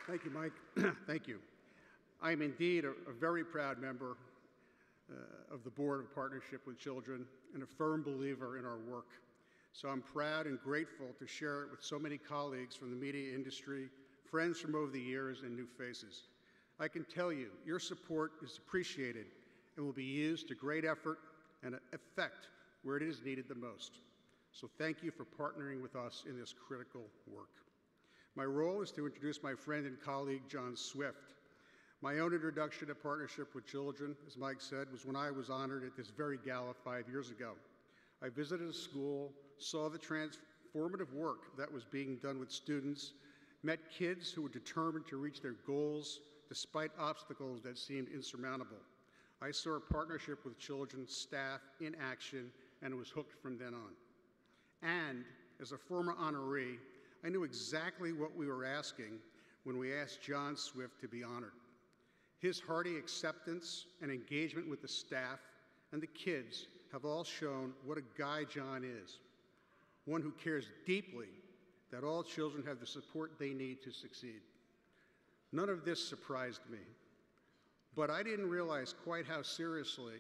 Thank you, Mike. Thank you. I am indeed a very proud member of the Board of Partnership with Children and a firm believer in our work. So I'm proud and grateful to share it with so many colleagues from the media industry, friends from over the years, and new faces. I can tell you, your support is appreciated and will be used to great effort and effect where it is needed the most. So thank you for partnering with us in this critical work. My role is to introduce my friend and colleague, John Swift. My own introduction to Partnership with Children, as Mike said, was when I was honored at this very gala 5 years ago. I visited a school, saw the transformative work that was being done with students, met kids who were determined to reach their goals despite obstacles that seemed insurmountable. I saw Partnership with Children staff in action and was hooked from then on. And as a former honoree, I knew exactly what we were asking when we asked John Swift to be honored. His hearty acceptance and engagement with the staff and the kids have all shown what a guy John is, one who cares deeply that all children have the support they need to succeed. None of this surprised me, but I didn't realize quite how seriously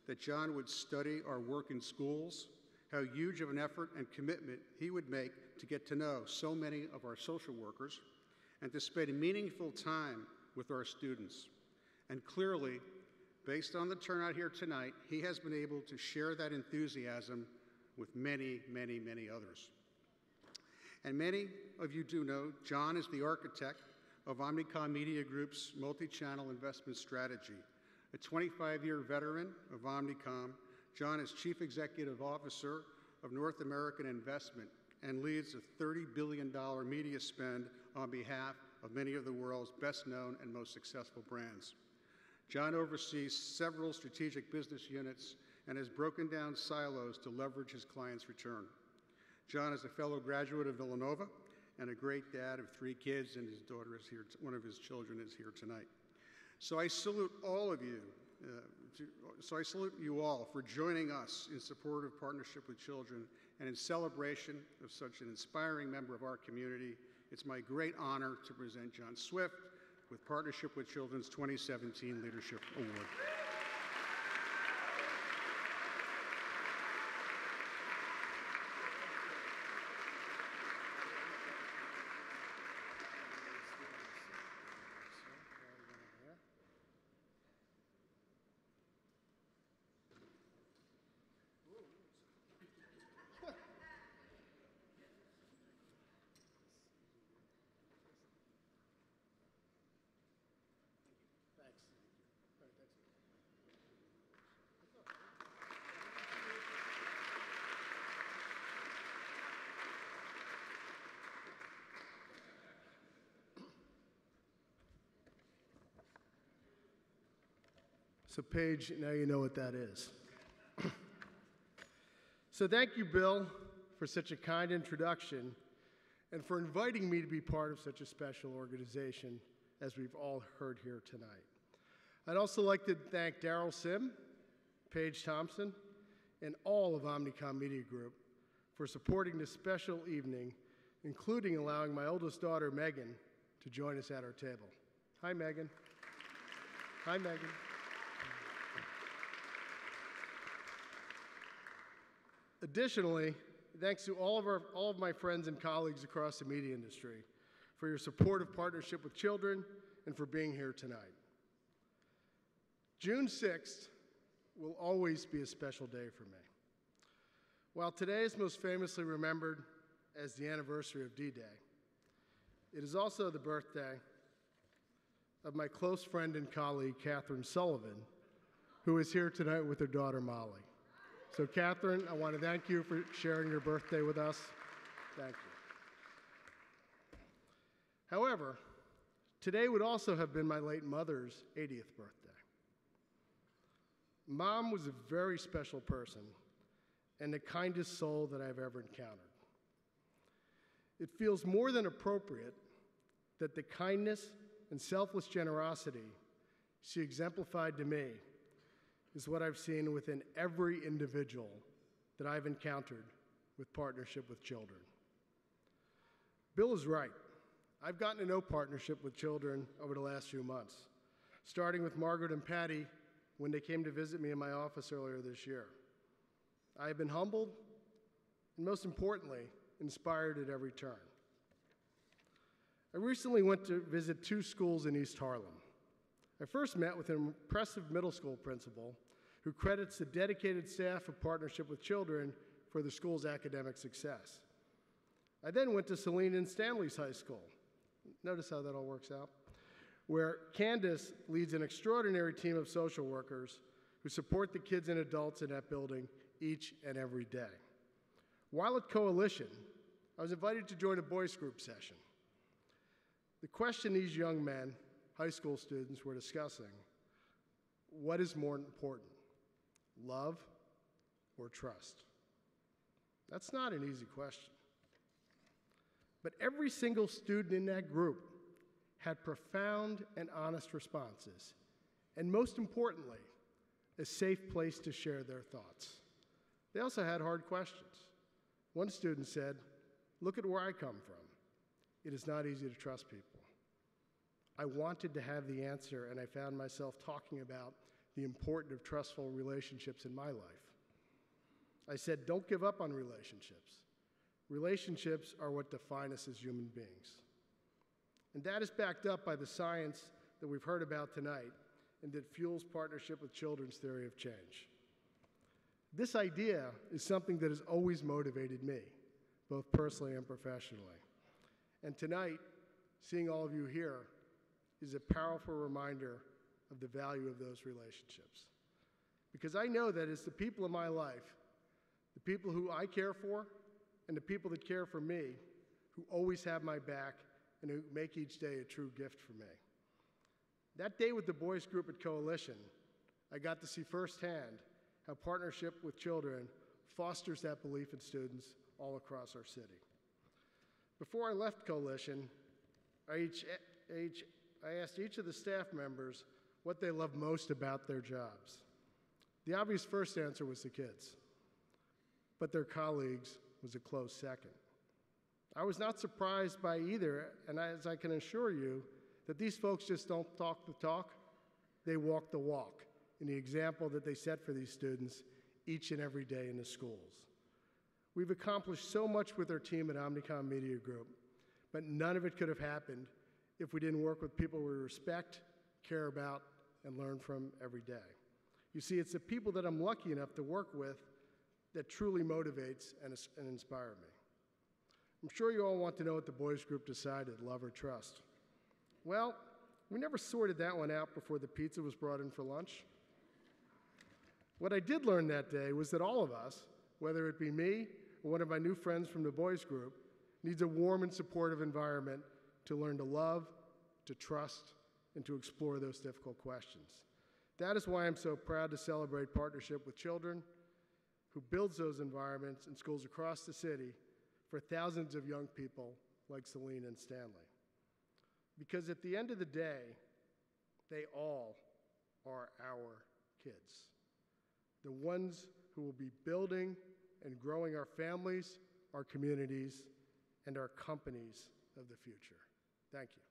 that John would study our work in schools, how huge of an effort and commitment he would make to get to know so many of our social workers, and to spend meaningful time with our students. And clearly, based on the turnout here tonight, he has been able to share that enthusiasm with many, many, many others. And many of you do know, John is the architect of Omnicom Media Group's multi-channel investment strategy. A 25-year veteran of Omnicom, John is Chief Executive Officer of North American Investment and leads a $30 billion media spend on behalf of many of the world's best-known and most successful brands. John oversees several strategic business units and has broken down silos to leverage his clients' return. John is a fellow graduate of Villanova and a great dad of 3 kids, and his daughter is here, one of his children is here tonight. So I salute all of you. I salute you all for joining us in support of Partnership with Children and in celebration of such an inspiring member of our community. It's my great honor to present John Swift with Partnership with Children's 2017 Leadership Award. Thanks. All right, thanks. So Paige, now you know what that is. So thank you, Bill, for such a kind introduction and for inviting me to be part of such a special organization as we've all heard here tonight. I'd also like to thank Daryl Sim, Paige Thompson, and all of Omnicom Media Group for supporting this special evening, including allowing my oldest daughter, Megan, to join us at our table. Hi, Megan. Hi, Megan. Additionally, thanks to all of my friends and colleagues across the media industry for your support of Partnership with Children and for being here tonight. June 6th will always be a special day for me. While today is most famously remembered as the anniversary of D-Day, it is also the birthday of my close friend and colleague, Catherine Sullivan, who is here tonight with her daughter, Molly. So Catherine, I want to thank you for sharing your birthday with us. Thank you. However, today would also have been my late mother's 80th birthday. Mom was a very special person and the kindest soul that I've ever encountered. It feels more than appropriate that the kindness and selfless generosity she exemplified to me is what I've seen within every individual that I've encountered with Partnership with Children. Bill is right. I've gotten to know partnership with children over the last few months, starting with Margaret and Patty when they came to visit me in my office earlier this year. I have been humbled and, most importantly, inspired at every turn. I recently went to visit 2 schools in East Harlem. I first met with an impressive middle school principal who credits the dedicated staff of Partnership with Children for the school's academic success. I then went to Celine and Stanley's high school. Notice how that all works out. Where Candace leads an extraordinary team of social workers who support the kids and adults in that building each and every day. While at Coalition, I was invited to join a boys group session. The question these young men, high school students, were discussing: what is more important, love or trust? That's not an easy question. But every single student in that group had profound and honest responses, and most importantly, a safe place to share their thoughts. They also had hard questions. One student said, "Look at where I come from. It is not easy to trust people." I wanted to have the answer, and I found myself talking about the importance of trustful relationships in my life. I said, don't give up on relationships. Relationships are what define us as human beings. And that is backed up by the science that we've heard about tonight and that fuels Partnership with Children's theory of change. This idea is something that has always motivated me, both personally and professionally. And tonight, seeing all of you here is a powerful reminder of the value of those relationships. Because I know that it's the people in my life, the people who I care for, and the people that care for me, who always have my back and who make each day a true gift for me. That day with the boys group at Coalition, I got to see firsthand how Partnership with Children fosters that belief in students all across our city. Before I left Coalition, I asked each of the staff members what they loved most about their jobs. The obvious first answer was the kids, but their colleagues was a close second. I was not surprised by either, and as I can assure you, that these folks just don't talk the talk, they walk the walk in the example that they set for these students each and every day in the schools. We've accomplished so much with our team at Omnicom Media Group, but none of it could have happened if we didn't work with people we respect, care about, and learn from every day. You see, it's the people that I'm lucky enough to work with that truly motivates and inspire me. I'm sure you all want to know what the boys group decided, love or trust. Well, we never sorted that one out before the pizza was brought in for lunch. What I did learn that day was that all of us, whether it be me or one of my new friends from the boys group, needs a warm and supportive environment to learn to love, to trust, and to explore those difficult questions. That is why I'm so proud to celebrate Partnership with Children, who builds those environments in schools across the city for thousands of young people like Celine and Stanley. Because at the end of the day, they all are our kids, the ones who will be building and growing our families, our communities, and our companies of the future. Thank you.